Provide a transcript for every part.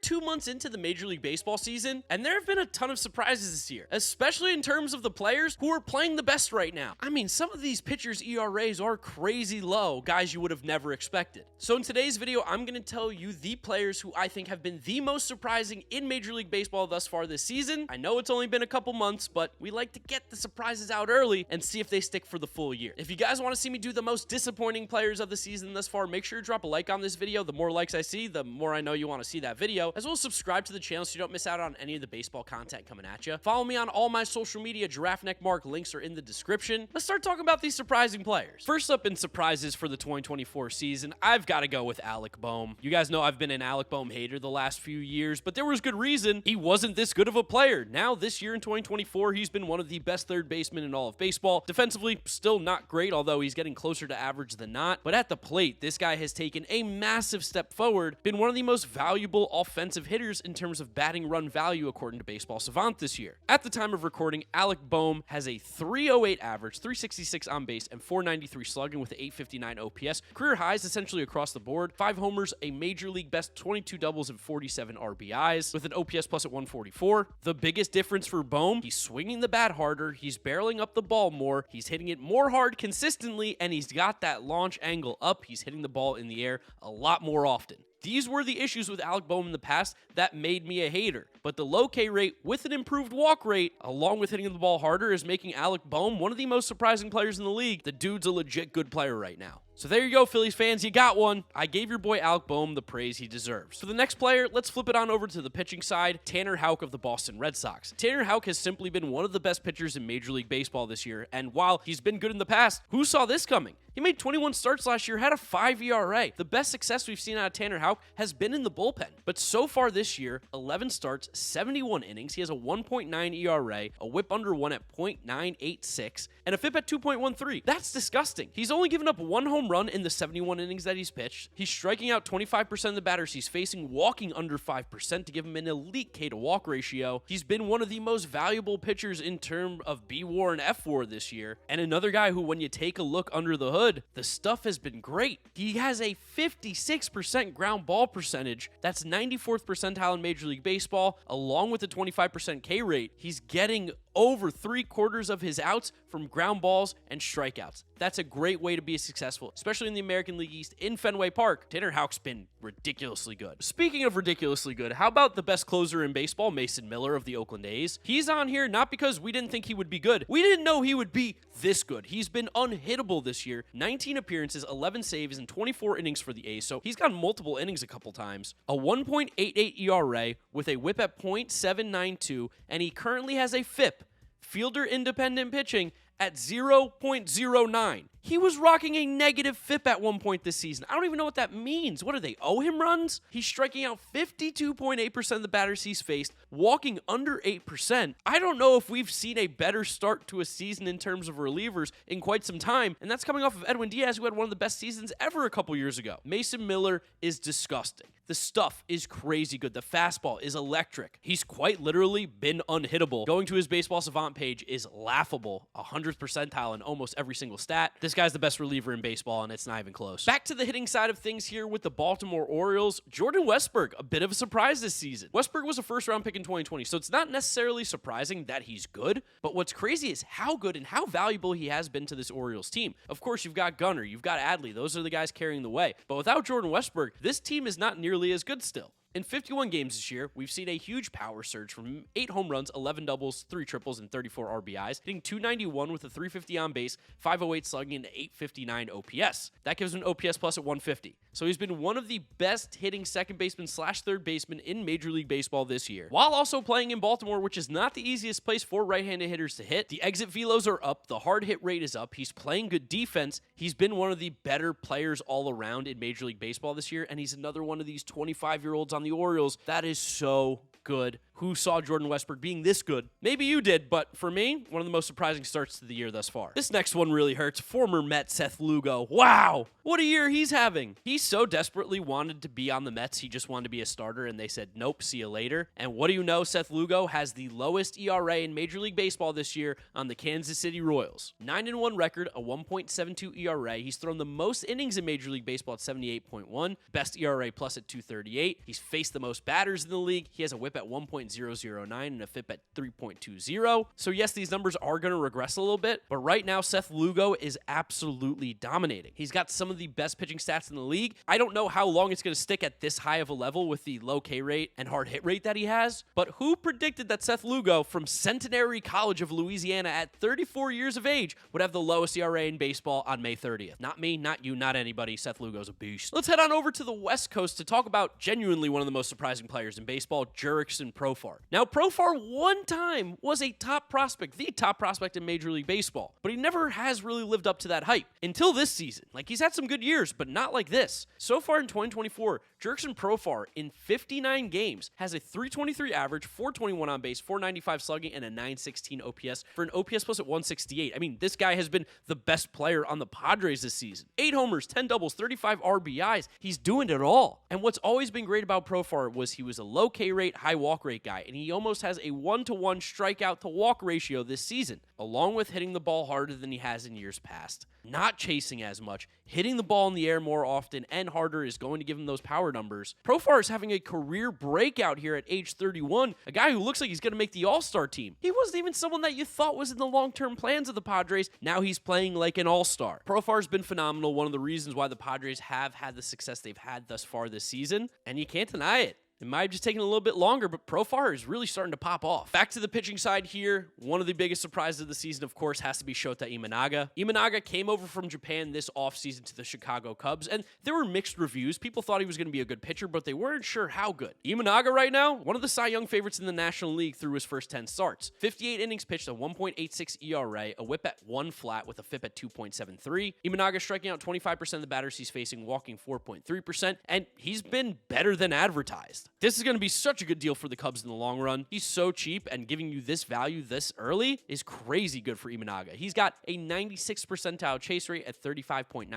2 months into the Major League Baseball season, and there have been a ton of surprises this year, especially in terms of the players who are playing the best right now. I mean, some of these pitchers' ERAs are crazy low, guys you would have never expected. So in today's video, I'm going to tell you the players who I think have been the most surprising in Major League Baseball thus far this season. I know it's only been a couple months, but we like to get the surprises out early and see if they stick for the full year. If you guys want to see me do the most disappointing players of the season thus far, make sure to drop a like on this video. The more likes I see, the more I know you want to see that video, as well as subscribe to the channel so you don't miss out on any of the baseball content coming at you. Follow me on all my social media. GiraffeNeckMarc links are in the description. Let's start talking about these surprising players. First up in surprises for the 2024 season, I've got to go with Alec Bohm. You guys know I've been an Alec Bohm hater the last few years, but there was good reason. He wasn't this good of a player. Now, this year in 2024, he's been one of the best third basemen in all of baseball. Defensively, still not great, although he's getting closer to average than not. But at the plate, this guy has taken a massive step forward, been one of the most valuable offensive hitters in terms of batting run value according to Baseball Savant this year. At the time of recording, Alec Bohm has a 308 average, 366 on base, and 493 slugging with an 859 OPS. Career highs essentially across the board. 5 homers, a major league best 22 doubles, and 47 RBIs with an OPS plus at 144. The biggest difference for Bohm, he's swinging the bat harder, he's barreling up the ball more, he's hitting it more hard consistently, and he's got that launch angle up. He's hitting the ball in the air a lot more often. These were the issues with Alec Bohm in the past that made me a hater. But the low K rate with an improved walk rate, along with hitting the ball harder, is making Alec Bohm one of the most surprising players in the league. The dude's a legit good player right now. So there you go, Phillies fans, you got one. I gave your boy Alec Bohm the praise he deserves. For the next player, let's flip it on over to the pitching side, Tanner Houck of the Boston Red Sox. Tanner Houck has simply been one of the best pitchers in Major League Baseball this year, and while he's been good in the past, who saw this coming? He made 21 starts last year, had a 5 ERA. The best success we've seen out of Tanner Houck has been in the bullpen. But so far this year, 11 starts, 71 innings. He has a 1.9 ERA, a whip under 1 at .986, and a FIP at 2.13. That's disgusting. He's only given up 1 home run in the 71 innings that he's pitched. He's striking out 25% of the batters he's facing, walking under 5% to give him an elite K to walk ratio. He's been one of the most valuable pitchers in terms of B WAR and F WAR this year. And another guy who, when you take a look under the hood, the stuff has been great. He has a 56% ground ball percentage. That's 94th percentile in Major League Baseball, along with a 25% K rate. He's getting over 3/4 of his outs from ground balls and strikeouts. That's a great way to be successful, especially in the American League East in Fenway Park. Tanner Houck's been ridiculously good. Speaking of ridiculously good, how about the best closer in baseball, Mason Miller of the Oakland A's? He's on here not because we didn't think he would be good. We didn't know he would be this good. He's been unhittable this year. 19 appearances, 11 saves, and 24 innings for the A's, so he's gotten multiple innings a couple times. A 1.88 ERA with a whip at .792, and he currently has a FIP, fielder independent pitching, at 0.09. He was rocking a negative FIP at one point this season. I don't even know what that means. What do they owe him runs? He's striking out 52.8% of the batters he's faced, walking under 8%. I don't know if we've seen a better start to a season in terms of relievers in quite some time, and that's coming off of Edwin Diaz, who had one of the best seasons ever a couple years ago. Mason Miller is disgusting. The stuff is crazy good. The fastball is electric. He's quite literally been unhittable. Going to his Baseball Savant page is laughable. 100th percentile in almost every single stat. This guy's the best reliever in baseball, and it's not even close. Back to the hitting side of things here with the Baltimore Orioles. Jordan Westburg, a bit of a surprise this season. Westburg was a first-round pick in 2020, so it's not necessarily surprising that he's good, but what's crazy is how good and how valuable he has been to this Orioles team. Of course, you've got Gunnar, you've got Adley. Those are the guys carrying the way. But without Jordan Westburg, this team is not nearly as good still. In 51 games this year, we've seen a huge power surge from 8 home runs, 11 doubles, 3 triples, and 34 RBIs, hitting .291 with a .350 on base, .508 slugging, and .859 OPS. That gives him an OPS plus at 150. So he's been one of the best hitting second baseman / third baseman in Major League Baseball this year, while also playing in Baltimore, which is not the easiest place for right-handed hitters to hit. The exit velos are up, the hard hit rate is up, he's playing good defense, he's been one of the better players all around in Major League Baseball this year, and he's another one of these 25-year-olds on the Orioles that is so good who saw Jordan Westburg being this good. Maybe you did, but for me, one of the most surprising starts to the year thus far. This next one really hurts. Former Met Seth Lugo. Wow, what a year he's having. He so desperately wanted to be on the Mets, he just wanted to be a starter, and they said, nope, see you later. And what do you know? Seth Lugo has the lowest ERA in Major League Baseball this year on the Kansas City Royals. 9-1 record, a 1.72 ERA. He's thrown the most innings in Major League Baseball at 78.1, best ERA plus at 238. He's faced the most batters in the league. He has a whip at 1.009 and a FIP at 3.20. So yes, these numbers are going to regress a little bit, but right now Seth Lugo is absolutely dominating. He's got some of the best pitching stats in the league. I don't know how long it's going to stick at this high of a level with the low K rate and hard hit rate that he has, but who predicted that Seth Lugo from Centenary College of Louisiana at 34 years of age would have the lowest ERA in baseball on May 30th? Not me, not you, not anybody. Seth Lugo's a beast. Let's head on over to the West Coast to talk about genuinely one of the most surprising players in baseball, Jurickson Profar. Now, Profar one time was a top prospect, the top prospect in Major League Baseball, but he never has really lived up to that hype until this season. Like, he's had some good years, but not like this. So far in 2024, Jurickson Profar in 59 games has a 323 average, 421 on base, 495 slugging, and a 916 OPS for an OPS plus at 168. I mean, this guy has been the best player on the Padres this season. 8 homers, 10 doubles, 35 RBIs. He's doing it all. And what's always been great about Profar was he was a low K rate, high walk rate guy, and he almost has a 1-to-1 strikeout to walk ratio this season, along with hitting the ball harder than he has in years past. Not chasing as much, hitting the ball in the air more often and harder is going to give him those power numbers. Profar is having a career breakout here at age 31, a guy who looks like he's going to make the All-Star team. He wasn't even someone that you thought was in the long-term plans of the Padres. Now he's playing like an All-Star. Profar's been phenomenal, one of the reasons why the Padres have had the success they've had thus far this season, and you can't deny it. It might have just taken a little bit longer, but Profar is really starting to pop off. Back to the pitching side here, one of the biggest surprises of the season, of course, has to be Shota Imanaga. Imanaga came over from Japan this offseason to the Chicago Cubs, and there were mixed reviews. People thought he was going to be a good pitcher, but they weren't sure how good. Imanaga right now, one of the Cy Young favorites in the National League through his first 10 starts. 58 innings pitched, a 1.86 ERA, a whip at 1 flat with a FIP at 2.73. Imanaga striking out 25% of the batters he's facing, walking 4.3%, and he's been better than advertised. This is going to be such a good deal for the Cubs in the long run. He's so cheap, and giving you this value this early is crazy good for Imanaga. He's got a 96th percentile chase rate at 35.9%,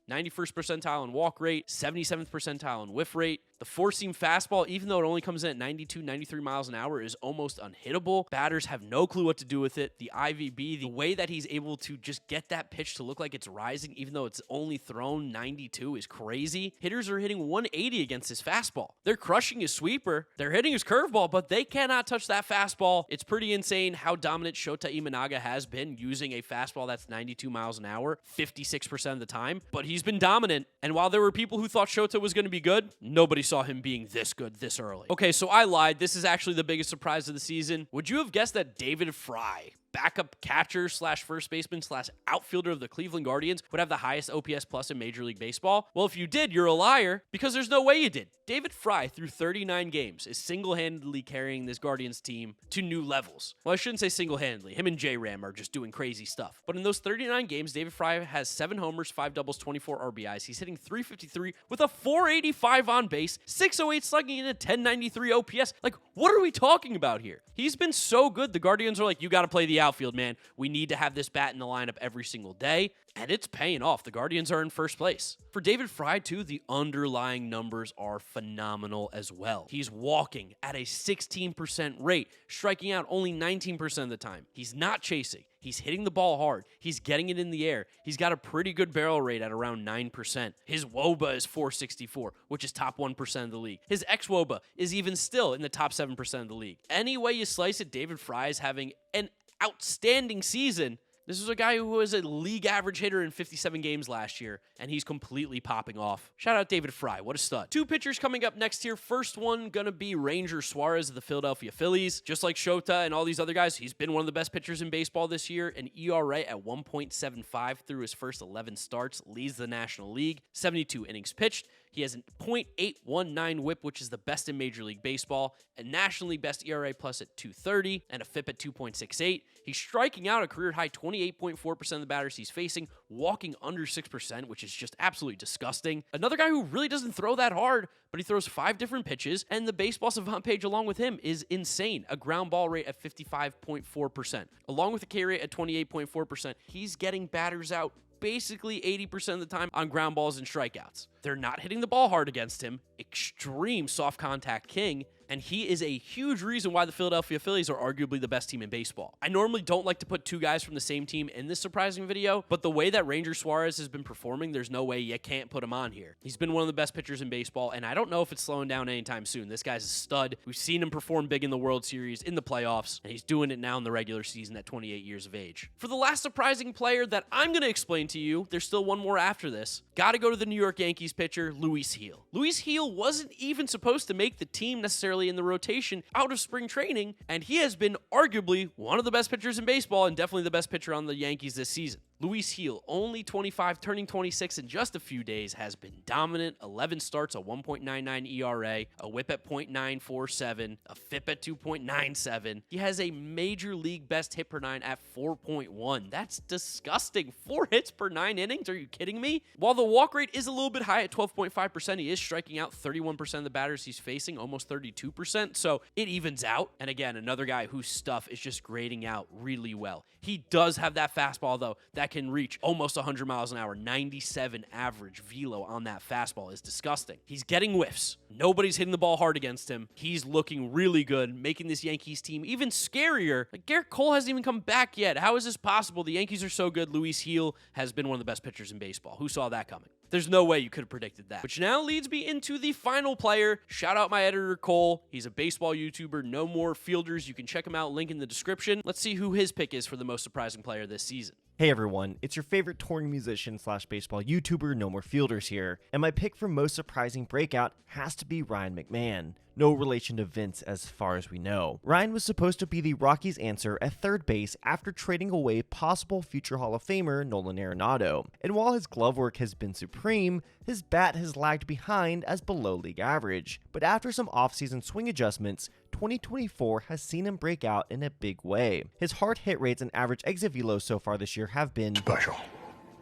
91st percentile in walk rate, 77th percentile in whiff rate. The four-seam fastball, even though it only comes in at 92, 93 miles an hour, is almost unhittable. Batters have no clue what to do with it. The IVB, the way that he's able to just get that pitch to look like it's rising, even though it's only thrown 92, is crazy. Hitters are hitting 180 against his fastball. They're crushing his sweeper. They're hitting his curveball, but they cannot touch that fastball. It's pretty insane how dominant Shota Imanaga has been using a fastball that's 92 miles an hour 56% of the time, but he's been dominant. And while there were people who thought Shota was going to be good, nobody saw him being this good this early. Okay, so I lied. This is actually the biggest surprise of the season. Would you have guessed that David Fry, backup catcher slash first baseman slash outfielder of the Cleveland Guardians, would have the highest OPS plus in Major League Baseball? Well, if you did, you're a liar, because there's no way you did. David Fry, through 39 games, is single-handedly carrying this Guardians team to new levels. Well, I shouldn't say single-handedly. Him and J-Ram are just doing crazy stuff. But in those 39 games, David Fry has 7 homers, 5 doubles, 24 RBIs. He's hitting .353 with a .485 on base, .608 slugging, and a .1093 OPS. Like, what are we talking about here? He's been so good. The Guardians are like, you got to play the outfield, man. We need to have this bat in the lineup every single day. And it's paying off. The Guardians are in first place. For David Fry, too, the underlying numbers are phenomenal as well. He's walking at a 16% rate, striking out only 19% of the time. He's not chasing. He's hitting the ball hard. He's getting it in the air. He's got a pretty good barrel rate at around 9%. His WOBA is .464, which is top 1% of the league. His ex-WOBA is even still in the top 7% of the league. Any way you slice it, David Fry is having an outstanding season. This is a guy who was a league average hitter in 57 games last year, and he's completely popping off. Shout out David Fry. What a stud. 2 pitchers coming up next here. First one gonna be Ranger Suarez of the Philadelphia Phillies. Just like Shota and all these other guys, he's been one of the best pitchers in baseball this year. An ERA at 1.75 through his first 11 starts, leads the National League. 72 innings pitched. He has a .819 whip, which is the best in Major League Baseball, a nationally best ERA plus at 230, and a FIP at 2.68. He's striking out a career-high 28.4% of the batters he's facing, walking under 6%, which is just absolutely disgusting. Another guy who really doesn't throw that hard, but he throws 5 different pitches, and the Baseball Savant page along with him is insane. A ground ball rate at 55.4%. Along with a K rate at 28.4%, he's getting batters out basically 80% of the time on ground balls and strikeouts. They're not hitting the ball hard against him. Extreme soft contact king. And he is a huge reason why the Philadelphia Phillies are arguably the best team in baseball. I normally don't like to put 2 guys from the same team in this surprising video, but the way that Ranger Suarez has been performing, there's no way you can't put him on here. He's been one of the best pitchers in baseball, and I don't know if it's slowing down anytime soon. This guy's a stud. We've seen him perform big in the World Series, in the playoffs, and he's doing it now in the regular season at 28 years of age. For the last surprising player that I'm going to explain to you, there's still one more after this. Got to go to the New York Yankees pitcher, Luis Gil. Luis Gil wasn't even supposed to make the team necessarily in the rotation out of spring training, and he has been arguably one of the best pitchers in baseball and definitely the best pitcher on the Yankees this season. Luis Gil, only 25, turning 26 in just a few days, has been dominant. 11 starts, a 1.99 ERA, a whip at .947, a FIP at 2.97. He has a major league best hit per 9 at 4.1. That's disgusting. 4 hits per 9 innings? Are you kidding me? While the walk rate is a little bit high at 12.5%, he is striking out 31% of the batters he's facing, almost 32%, so it evens out. And again, another guy whose stuff is just grading out really well. He does have that fastball, though, that can reach almost 100 miles an hour. 97 average velo on that fastball is disgusting. He's getting whiffs. Nobody's hitting the ball hard against him. He's looking really good, making this Yankees team even scarier. Like, Garrett Cole hasn't even come back yet. How is this possible? The Yankees are so good. Luis Gil has been one of the best pitchers in baseball. Who saw that coming? There's no way you could have predicted that. Which now leads me into the final player. Shout out my editor, Cole. He's a baseball YouTuber. No More Fielders. You can check him out. Link in the description. Let's see who his pick is for the most surprising player this season. Hey everyone, it's your favorite touring musician / baseball YouTuber, No More Fielders here, and my pick for most surprising breakout has to be Ryan McMahon. No relation to Vince as far as we know. Ryan was supposed to be the Rockies' answer at third base after trading away possible future Hall of Famer Nolan Arenado, and while his glove work has been supreme, his bat has lagged behind as below league average. But after some offseason swing adjustments, 2024 has seen him break out in a big way. His hard hit rates and average exit velo so far this year have been special,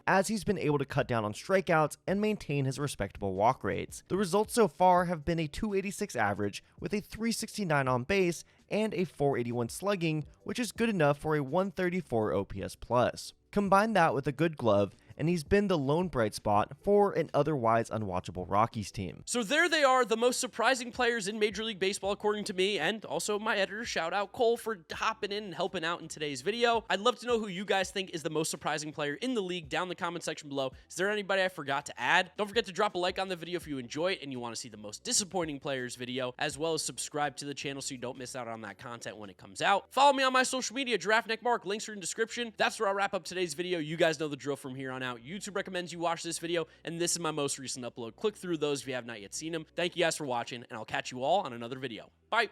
as he's been able to cut down on strikeouts and maintain his respectable walk rates. The results so far have been a 286 average with a 369 on base and a 481 slugging, which is good enough for a 134 OPS+. Combine that with a good glove, and he's been the lone bright spot for an otherwise unwatchable Rockies team. So there they are, the most surprising players in Major League Baseball according to me, and also my editor. Shout out Cole for hopping in and helping out in today's video. I'd love to know who you guys think is the most surprising player in the league down in the comment section below. Is there anybody I forgot to add? Don't forget to drop a like on the video if you enjoy it and you want to see the most disappointing players video, as well as subscribe to the channel so you don't miss out on that content when it comes out. Follow me on my social media, GiraffeNeckMarc. Links are in the description. That's where I'll wrap up today's video. You guys know the drill from here on out. YouTube recommends you watch this video, and this is my most recent upload. Click through those if you have not yet seen them. Thank you guys for watching, and I'll catch you all on another video. Bye!